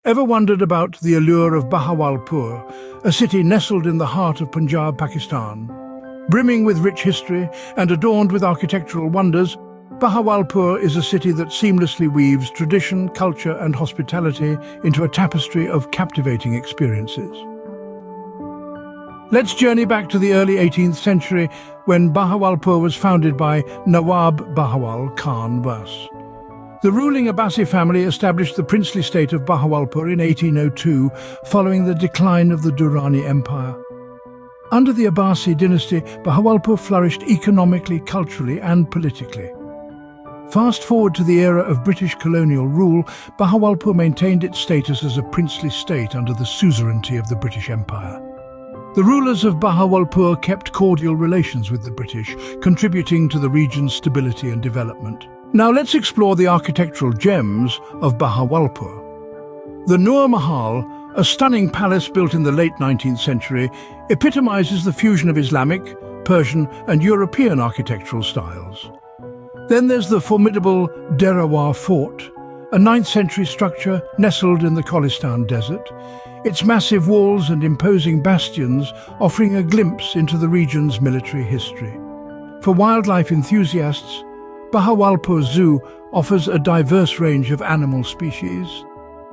Ever wondered about the allure of Bahawalpur, a city nestled in the heart of Punjab, Pakistan? Brimming with rich history and adorned with architectural wonders, Bahawalpur is a city that seamlessly weaves tradition, culture and hospitality into a tapestry of captivating experiences. Let's journey back to the early 18th century when Bahawalpur was founded by Nawab Bahawal Khan Bas. The ruling Abbasi family established the princely state of Bahawalpur in 1802 following the decline of the Durrani Empire. Under the Abbasi dynasty, Bahawalpur flourished economically, culturally and politically. Fast forward to the era of British colonial rule, Bahawalpur maintained its status as a princely state under the suzerainty of the British Empire. The rulers of Bahawalpur kept cordial relations with the British, contributing to the region's stability and development. Now let's explore the architectural gems of Bahawalpur. The Nur Mahal, a stunning palace built in the late 19th century, epitomizes the fusion of Islamic, Persian and European architectural styles. Then there's the formidable Derawar Fort, a 9th century structure nestled in the Kholistan Desert, its massive walls and imposing bastions offering a glimpse into the region's military history. For wildlife enthusiasts, Bahawalpur Zoo offers a diverse range of animal species.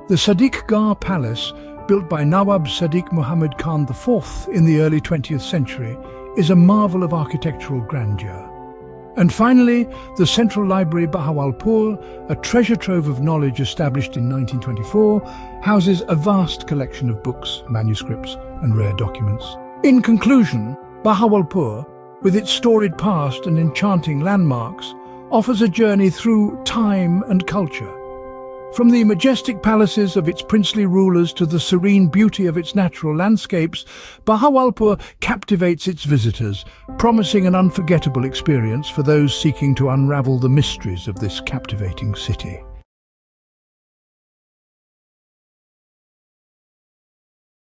The Sadiq Palace, built by Nawab Sadiq Muhammad Khan IV in the early 20th century, is a marvel of architectural grandeur. And finally, the Central Library Bahawalpur, a treasure trove of knowledge established in 1924, houses a vast collection of books, manuscripts and rare documents. In conclusion, Bahawalpur, with its storied past and enchanting landmarks, offers a journey through time and culture. From the majestic palaces of its princely rulers to the serene beauty of its natural landscapes, Bahawalpur captivates its visitors, promising an unforgettable experience for those seeking to unravel the mysteries of this captivating city.